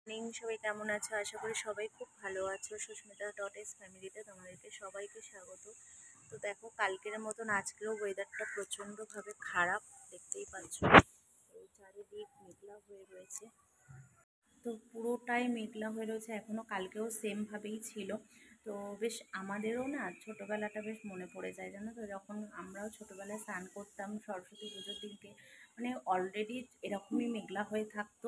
সবাই কেমন আছো? আশা করি সবাই খুব ভালো আছো। সুস্মিতা ডট এস ফ্যামিলিতে তোমাদেরকে সবাইকে স্বাগত। তো দেখো, কালকের মতন আজকেরও ওয়েদারটা প্রচণ্ডভাবে খারাপ, দেখতেই পাচ্ছ। এই চারিদিক মেঘলা হয়ে রয়েছে, তো পুরোটাই মেঘলা হয়ে রয়েছে এখনও। কালকেও সেমভাবেই ছিল। তো বেশ আমাদেরও না ছোটোবেলাটা বেশ মনে পড়ে যায়, জানো তো, যখন আমরাও ছোটোবেলায় স্নান করতাম সরস্বতী পুজোর দিনকে। মানে অলরেডি এরকমই মেঘলা হয়ে থাকতো,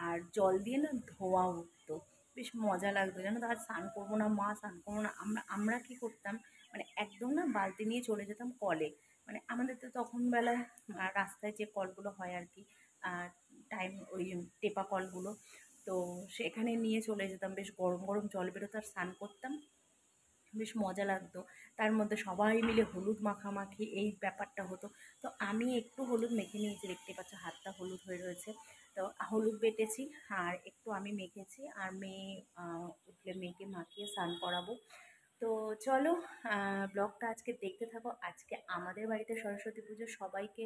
আর জল দিয়ে না ধোয়া উঠতো, বেশ মজা লাগতো, জানো তো। আর স্নান করবো না, মা স্নান করবো না, আমরা আমরা কী করতাম, মানে একদম না বালতি নিয়ে চলে যেতাম কলে। মানে আমাদের তো তখন বেলায় রাস্তায় যে কলগুলো হয় আর কি, টাইম ওই টেপা কলগুলো, তো সেখানে নিয়ে চলে যেতাম। বেশ গরম গরম জল বেরোতো আর স্নান করতাম, বেশ মজা লাগতো। তার মধ্যে সবাই মিলে হলুদ মাখামাখি এই ব্যাপারটা হতো। তো আমি একটু হলুদ মেখে নিয়েছি, দেখতে পাচ্ছ হাতটা হলুদ হয়ে রয়েছে। তো হলুদ বেটেছি আর একটু আমি মেখেছি, আর মেয়ে উঠলে মেয়েকে মাখিয়ে স্নান করাবো। তো চলো, ব্লগটা আজকে দেখতে থাকো। আজকে আমাদের বাড়িতে সরস্বতী পুজো। সবাইকে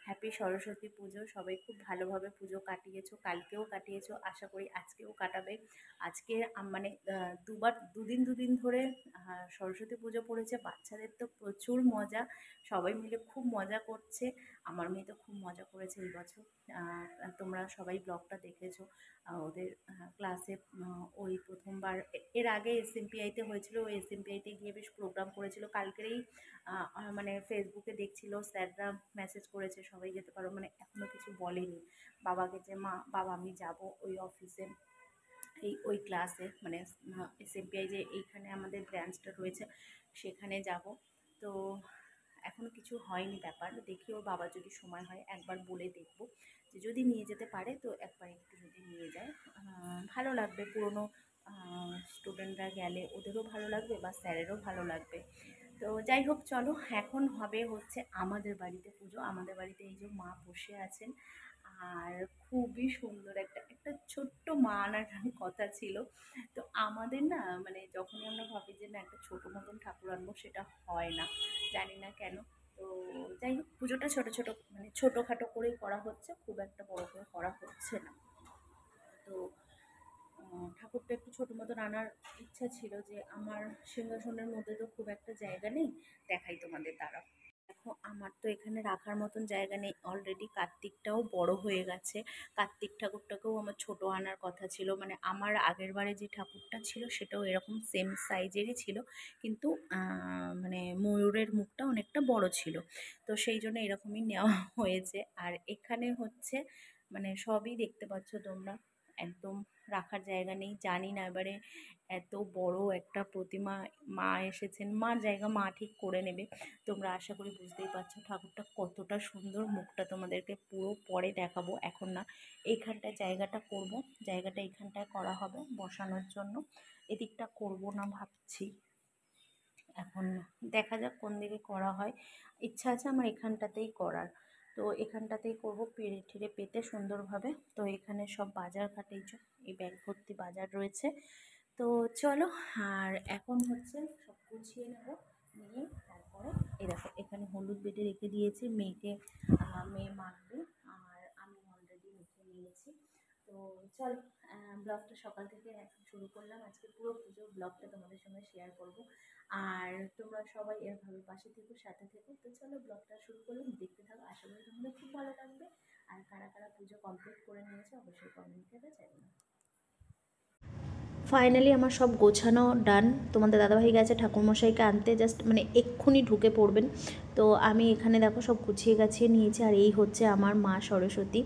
হ্যাপি সরস্বতী পুজো। সবাই খুব ভালোভাবে পুজো কাটিয়েছো, কালকেও কাটিয়েছো, আশা করি আজকেও কাটাবে। আজকে মানে দুদিন ধরে সরস্বতী পুজো পড়েছে। বাচ্চাদের তো প্রচুর মজা, সবাই মিলে খুব মজা করছে। আমার মেয়ে তো খুব মজা করেছে এই বছর। তোমরা সবাই ব্লগটা দেখেছো। ওদের ক্লাসে ওই প্রথমবার এর আগে এসএমপিআইতে হয়েছিল, ওই এসএমপিআইতে গিয়ে বেশ প্রোগ্রাম করেছিল। কালকেরই মানে ফেসবুকে দেখছিল, স্যাররা মেসেজ করেছে সবাই যেতে পারো, মানে এখনও কিছু বলেনি বাবাকে যে মা বাবা আমি যাব ওই অফিসে, ওই ক্লাসে, মানে এসএমপিআই যে এইখানে আমাদের ব্রাঞ্চটা রয়েছে সেখানে যাব। তো এখনও কিছু হয়নি ব্যাপার, দেখি ওর বাবা যদি সময় হয় একবার বলে দেখব যে যদি নিয়ে যেতে পারে তো একবার একটু যদি নিয়ে যায় ভালো লাগবে। পুরনো স্টুডেন্টরা গেলে ওদেরও ভালো লাগবে বা স্যারেরও ভালো লাগবে। তো যাই হোক, চলো, এখন হবে হচ্ছে আমাদের বাড়িতে পুজো। আমাদের বাড়িতে এই যে মা বসে আছেন, আর খুবই সুন্দর একটা একটা ছোট্ট মা আনার কথা ছিল। তো আমাদের না মানে যখনই আমরা ভাবি যে না একটা ছোটো মতন ঠাকুর আনবো, সেটা হয় না, জানি না কেন। তো যাই হোক, পুজোটা ছোটো ছোটো মানে ছোটোখাটো করেই করা হচ্ছে, খুব একটা বড় করে করা হচ্ছে না। তো ঠাকুরটা একটু ছোটো মতন আনার ইচ্ছা ছিল, যে আমার সিংহাসনের মধ্যে তো খুব একটা জায়গা নেই। দেখাই তোমাদের, দ্বারা দেখো, আমার তো এখানে রাখার মতন জায়গা নেই। অলরেডি কার্তিকটাও বড় হয়ে গেছে। কার্তিক ঠাকুরটাকেও আমার ছোট আনার কথা ছিল, মানে আমার আগের বারে যে ঠাকুরটা ছিল সেটাও এরকম সেম সাইজেরই ছিল, কিন্তু মানে ময়ূরের মুখটা অনেকটা বড় ছিল। তো সেই জন্য এরকমই নেওয়া হয়েছে। আর এখানে হচ্ছে মানে সবই দেখতে পাচ্ছ তোমরা, একদম রাখার জায়গা নেই। জানি না এবারে এত বড় একটা প্রতিমা, মা এসেছেন, মার জায়গা মা ঠিক করে নেবে। তোমরা আশা করি বুঝতেই পারছো ঠাকুরটা কতটা সুন্দর। মুখটা তোমাদেরকে পুরো পরে দেখাবো, এখন না। এইখানটায় জায়গাটা করব, জায়গাটা এইখানটায় করা হবে বসানোর জন্য। এদিকটা করব না ভাবছি, এখন দেখা যাক কোন দিকে করা হয়। ইচ্ছা আছে আমার এখানটাতেই করার। তো এখানটাতেই করব, পেরে ঠেড়ে পেতে সুন্দরভাবে। তো এখানে সব বাজার ঘাট, এই ব্যাগ ভর্তি বাজার রয়েছে। তো চলো, আর এখন হচ্ছে সব গুছিয়ে নেব, নিয়ে তারপরে এই দেখো এখানে হলুদ বেটে রেখে দিয়েছি, মেয়ে মাখবে, আর আমি অলরেডি মেখে নিয়েছি। তো চলো, ব্লগটা সকাল থেকে এখন শুরু করলাম। আজকে পুরো পুজোর ব্লগটা তোমাদের সঙ্গে শেয়ার করব, আর তোমরা সবাই এরভাবে পাশে থেকো, সাথে থেকো। তো চলো, ব্লগটা শুরু করলাম, দেখতে থাকো, আশা করি তোমাদের খুব ভালো লাগবে। আর কারা কারা পুজো কমপ্লিট করে নিয়েছে অবশ্যই কমেন্ট করে জানিও। ফাইনালি আমার সব গোছানো ডান। তোমাদের দাদাভাই গেছে ঠাকুরমশাইকে আনতে, জাস্ট মানে এক্ষুনি ঢুকে পড়বেন। তো আমি এখানে দেখো সব গুছিয়ে গাছিয়ে নিয়েছি। আর এই হচ্ছে আমার মা সরস্বতী।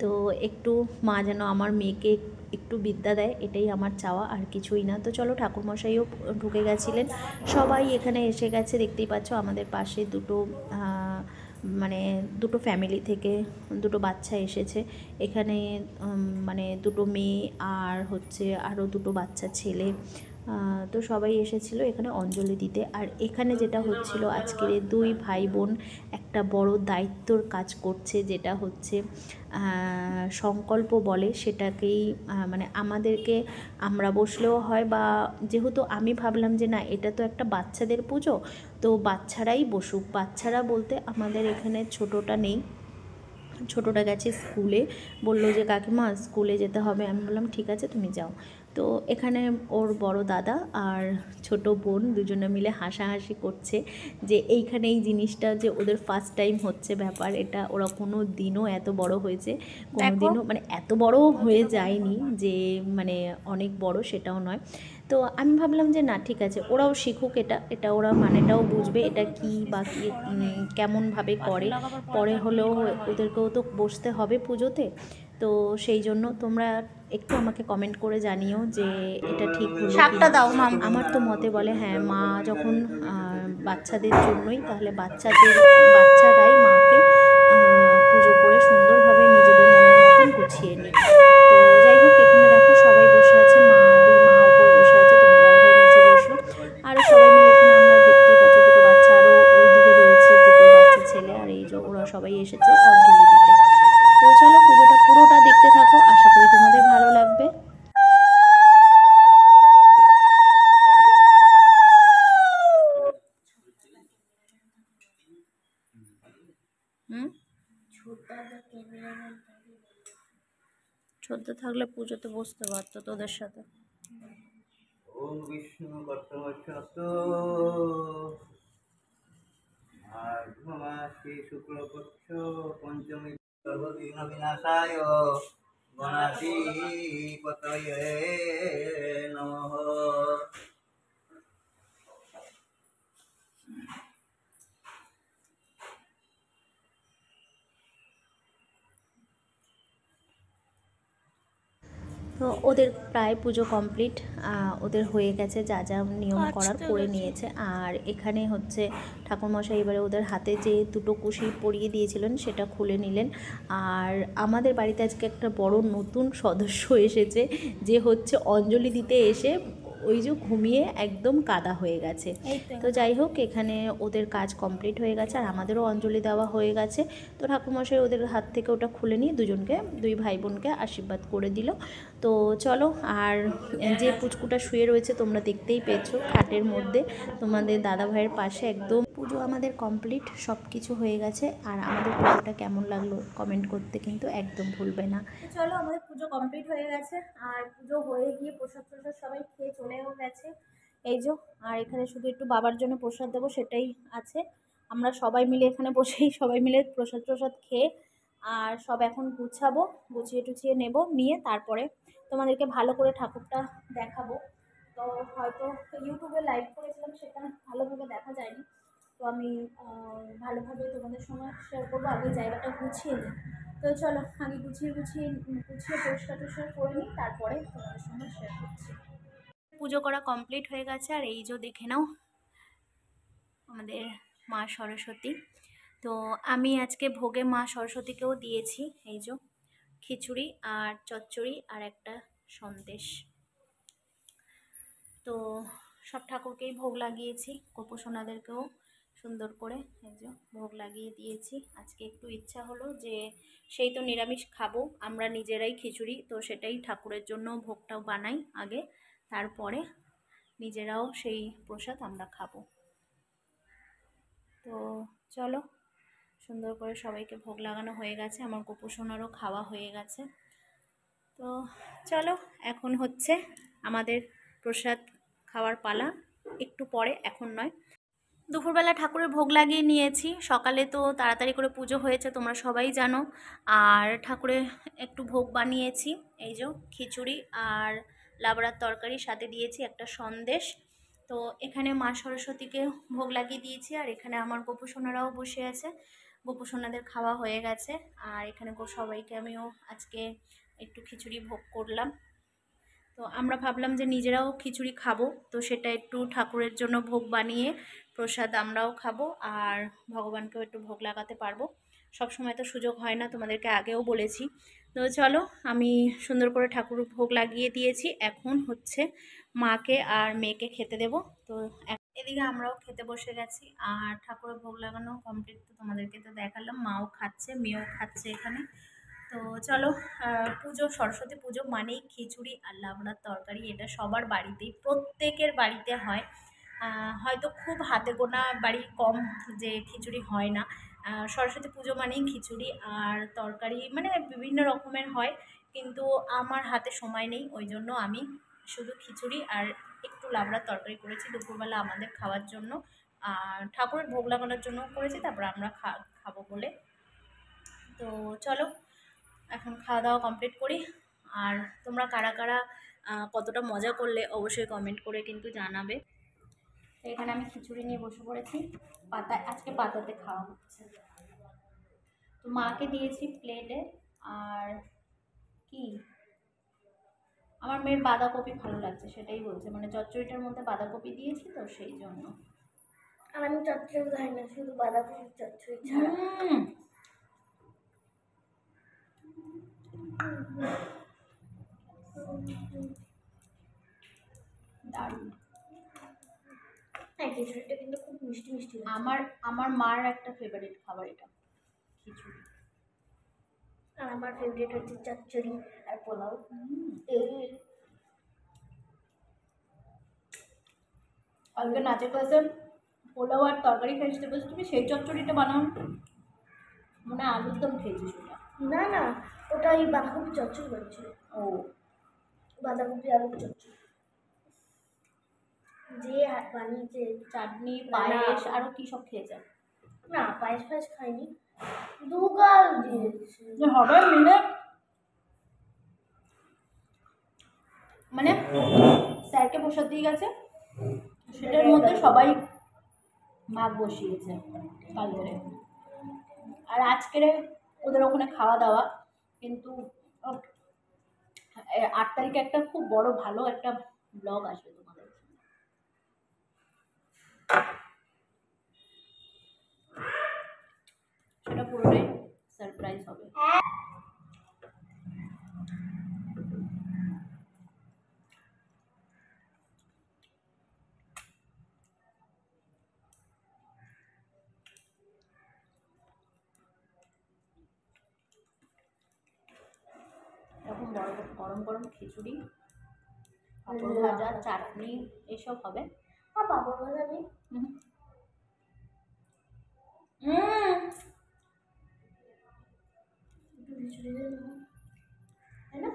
তো একটু মা যেন আমার মেয়েকে একটু বিদ্যা দেয়, এটাই আমার চাওয়া, আর কিছুই না। তো চলো, ঠাকুরমশাইও ঢুকে গেছিলেন, সবাই এখানে এসে গেছে। দেখতেই পাচ্ছ আমাদের পাশে মানে দুটো ফ্যামিলি থেকে দুটো বাচ্চা এসেছে এখানে, মানে দুটো মেয়ে আর হচ্ছে আরও দুটো বাচ্চা ছেলে। তো সবাই এসেছিলো এখানে অঞ্জলি দিতে। আর এখানে যেটা হচ্ছিল, আজকের দুই ভাই বোন একটা বড় দায়িত্বর কাজ করছে, যেটা হচ্ছে সংকল্প বলে, সেটাকেই মানে আমাদেরকে, আমরা বসলেও হয়, বা যেহেতু আমি ভাবলাম যে না এটা তো একটা বাচ্চাদের পুজো, তো বাচ্চারাই বসুক। বাচ্চারা বলতে আমাদের এখানে ছোটোটা নেই, ছোটোটা গেছে স্কুলে, বললো যে কাকিমা স্কুলে যেতে হবে। আমি বললাম ঠিক আছে তুমি যাও। তো এখানে ওর বড় দাদা আর ছোট বোন দুজনে মিলে হাসাহাসি করছে যে এইখানে এই জিনিসটা যে ওদের ফার্স্ট টাইম হচ্ছে ব্যাপার, এটা ওরা কোনো দিনও এত বড় হয়েছে কোনো দিনও মানে এত বড় হয়ে যায়নি যে মানে অনেক বড় সেটাও নয়। তো আমি ভাবলাম যে না ঠিক আছে, ওরাও শিখুক, এটা ওরা মানেটাও বুঝবে এটা কী বা কী কেমনভাবে করে, পরে হলেও ওদেরকেও তো বসতে হবে পুজোতে। তো সেই জন্য তোমরা একটু আমাকে কমেন্ট করে জানিও যে এটা ঠিক হলো শাকটা দাও। আমার তো মতে বলে হ্যাঁ, মা যখন বাচ্চাদের জন্যই, তাহলে বাচ্চারাই মাকে পুজো করে সুন্দরভাবে নিজেদের মনের মতন গুছিয়ে নিই। তো যাই হোক, এখানে দেখো সবাই বসে আছে, দুই মা উপরে বসে আছে, তোমাদের দাদাভাই নিচে বসলো, আরও সবাই মিলে এখানে আমরা দেখতেই পাচ্ছি দুটো বাচ্চা আরও ওইদিকে রয়েছে, দুটো বাচ্চা ছেলে, আর এই যে ওরা সবাই এসেছে অঞ্জলি দিতে। তো চলো পুজোটা পুরোটা দেখতে থাকো, আশা করি তোমাদের ভালো লাগবে। ছোট থাকলে পুজোতে বসতে পারতো তোদের সাথে। ওম বিষ্ণু কর্তমচ্ছনত মাঘমাসে শুক্লপক্ষ পঞ্চমী সর্ববিঘ্ন বিনাশায় গণাধিপতয়ে নমঃ। তো ওদের প্রায় পুজো কমপ্লিট, ওদের হয়ে গেছে, যা যা নিয়ম করার করে নিয়েছে। আর এখানে হচ্ছে ঠাকুরমশাই এবারে ওদের হাতে যে দুটো কুশি পরিয়ে দিয়েছিলেন সেটা খুলে নিলেন। আর আমাদের বাড়িতে আজকে একটা বড় নতুন সদস্য এসেছে, যে হচ্ছে অঞ্জলি দিতে এসে ওই যে ঘুমিয়ে একদম কাদা হয়ে গেছে। তো যাই হোক, এখানে ওদের কাজ কমপ্লিট হয়ে গেছে আর আমাদেরও অঞ্জলি দেওয়া হয়ে গেছে। তো ঠাকুরমশাই ওদের হাত থেকে ওটা খুলে নিয়ে দুই ভাই বোনকে আশীর্বাদ করে দিল। তো চলো, আর যে পুচকুটা শুয়ে রয়েছে তোমরা দেখতেই পেয়েছো খাটের মধ্যে, তোমাদের দাদা ভাইয়ের পাশে একদম। পুজো আমাদের কমপ্লিট, সব কিছু হয়ে গেছে। আর আমাদের পুজোটা কেমন লাগলো কমেন্ট করতে কিন্তু একদম ভুলবে না। চলো, আমাদের পুজো কমপ্লিট হয়ে গেছে, আর পুজো হয়ে গিয়ে প্রসাদ সবাই খেয়ে চলেও গেছে এই যে। আর এখানে শুধু একটু বাবার জন্য প্রসাদ দেবো সেটাই আছে। আমরা সবাই মিলে এখানে বসেই সবাই মিলে প্রসাদ খেয়ে আর সব এখন গুছাবো, গুছিয়ে টুছিয়ে নেব, নিয়ে তারপরে তোমাদেরকে ভালো করে ঠাকুরটা দেখাবো। তো হয়তো ইউটিউবে লাইভ করেছিলাম, সেটা ভালোভাবে দেখা যায়নি। তো আমি ভালোভাবে তোমাদের সঙ্গে শেয়ার করবো। আগে জায়গাটা গুছিয়ে নিই। তো চলো, আগে গুছিয়ে পরিষ্কার টরিষ্কার করে নিই, তারপরে তোমাদের সঙ্গে শেয়ার করছি। পুজো করা কমপ্লিট হয়ে গেছে, আর এই যে দেখে নাও আমাদের মা সরস্বতী। তো আমি আজকে ভোগে মা সরস্বতীকেও দিয়েছি এই যে খিচুড়ি আর চচ্চড়ি আর একটা সন্দেশ। তো সব ঠাকুরকেই ভোগ লাগিয়েছি, গোপসোনাদেরকেও সুন্দর করে এই যে ভোগ লাগিয়ে দিয়েছি। আজকে একটু ইচ্ছা হলো যে সেই তো নিরামিষ খাবো আমরা নিজেরাই খিচুড়ি, তো সেটাই ঠাকুরের জন্য ভোগটাও বানাই আগে, তারপরে নিজেরাও সেই প্রসাদ আমরা খাবো। তো চলো, সুন্দর করে সবাইকে ভোগ লাগানো হয়ে গেছে, আমার গোপসোনারও খাওয়া হয়ে গেছে। তো চলো, এখন হচ্ছে আমাদের প্রসাদ খাওয়ার পালা, একটু পরে, এখন নয়। দুপুরবেলা ঠাকুরের ভোগ লাগিয়ে নিয়েছি, সকালে তো তাড়াতাড়ি করে পুজো হয়েছে তোমরা সবাই জানো। আর ঠাকুরের একটু ভোগ বানিয়েছি, এই যে খিচুড়ি আর লাবড়ার তরকারি, সাথে দিয়েছি একটা সন্দেশ। তো এখানে মা সরস্বতীকে ভোগ লাগিয়ে দিয়েছি, আর এখানে আমার গোপসোনারাও বসে আছে, গোপসোনাদের খাওয়া হয়ে গেছে। আর এখানে সবাইকে আমিও আজকে একটু খিচুড়ি ভোগ করলাম। তো আমরা ভাবলাম যে নিজেরাও খিচুড়ি খাবো, তো সেটা একটু ঠাকুরের জন্য ভোগ বানিয়ে প্রসাদ আমরাও খাবো আর ভগবানকেও একটু ভোগ লাগাতে পারবো। সব সময় তো সুযোগ হয় না, তোমাদেরকে আগেও বলেছি। তো চলো, আমি সুন্দর করে ঠাকুর ভোগ লাগিয়ে দিয়েছি, এখন হচ্ছে মাকে আর মেয়েকে খেতে দেব। তো এদিকে আমরাও খেতে বসে গেছি, আর ঠাকুরের ভোগ লাগানো কমপ্লিট, তো তোমাদেরকে তো দেখালাম, মাও খাচ্ছে মেয়েও খাচ্ছে এখানে। তো চলো, পুজো, সরস্বতী পুজো মানেই খিচুড়ি আর লাবড়ার তরকারি, এটা সবার বাড়িতেই, প্রত্যেকের বাড়িতে হয়। হয়তো খুব হাতে গোনা বাড়ি কম যে খিচুড়ি হয় না, সরস্বতী পুজো মানেই খিচুড়ি আর তরকারি মানে বিভিন্ন রকমের হয়, কিন্তু আমার হাতে সময় নেই, ওই জন্য আমি শুধু খিচুড়ি আর একটু লাবড়ার তরকারি করেছি দুপুরবেলা আমাদের খাওয়ার জন্য, আর ঠাকুরের ভোগ লাগানোর জন্য করেছি, তারপর আমরা খাবো বলে। তো চলো এখন খাওয়া দাওয়া কমপ্লিট করি। আর তোমরা কারা কারা কতটা মজা করলে অবশ্যই কমেন্ট করে কিন্তু জানাবে। তো এখানে আমি খিচুড়ি নিয়ে বসে পড়েছি, আজকে পাতাতে খাওয়া হচ্ছে। তো মাকে দিয়েছি প্লেটে। আর কি, আমার মেয়ের বাঁধাকপি ভালো লাগছে সেটাই বলছে, মানে চচ্চড়িটার মধ্যে বাঁধাকপি দিয়েছি তো সেই জন্য। আর আমি চচ্চড়ি খাই না, শুধু বাঁধাকপি চচ্চড়ি ছাড়া। দারুণ। হ্যাঁ, খিচুড়িটা কিন্তু খুব মিষ্টি মিষ্টি হয়েছে। আমার মার একটা ফেভারিট খাবার এটা, খিচুড়ি। আর আমার ফেভারিট হচ্ছে চচ্চড়ি আর পোলাও। কালকে নাচের ক্লাসে পোলাও আর তরকারি খেয়েছি, বলছি তুমি সেই চচ্চড়িটা বানাও, মনে হয় আলুর দম খেয়েছিস ওটা। না না, ওটা ওই বাঁধাকপি চচ্চড়ি করছিল। ও, বাঁধাকপি আলুর চচ্চড়ি যে বানিয়েছে। চাটনি পায়েস আরো কি সব খেয়েছে? না, পায়েস ফায়েস খাইনি, দুগাল দিয়েছে। হবে মিলে মানে স্যারকে প্রসাদ দিয়ে গেছে, সেটার মধ্যে সবাই ভাগ বসিয়েছে কালকে। আর আজকের ওদের ওখানে খাওয়া দাওয়া কিন্তু 8 তারিখে একটা খুব বড় ভালো একটা ব্লগ আসবে তোমাদের, সেটা পুরোটাই সারপ্রাইজ হবে। এরকম বড় গরম গরম খিচুড়ি, পাঁপড় ভাজা, চাটনি এসব হবে। আর পাপড় ভাজা নেই। একটু খিচুড়ি দিয়ে দেবো, তাই না?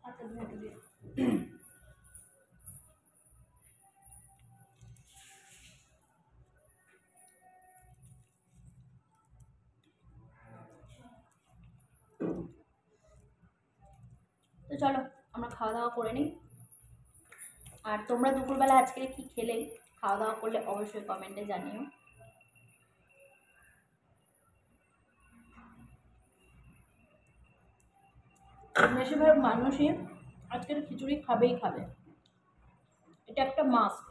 আচ্ছা দিয়ে দিয়ে। তো চলো আমরা খাওয়া দাওয়া করে নিই। আর তোমরা দুপুরবেলা আজকে কি খেলে, খাওয়া দাওয়া করলে অবশ্যই কমেন্টে জানিও। বেশিরভাগ মানুষই আজকের খিচুড়ি খাবেই খাবে, এটা একটা মাস্ট।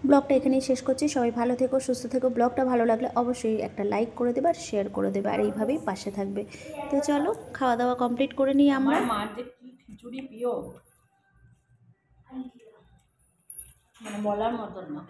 ব্লগটা এখানেই শেষ করছি। সবাই ভালো থেকো, সুস্থ থেকো। ব্লগটা ভালো লাগলে অবশ্যই একটা লাইক করে দেবে আর শেয়ার করে দেবে, আর এইভাবেই পাশে থাকবে। তো চলো খাওয়া দাওয়া কমপ্লিট করে নিই আমরা। মার যে কি খিচুড়ি প্রিয়, মানে বলার মতন না।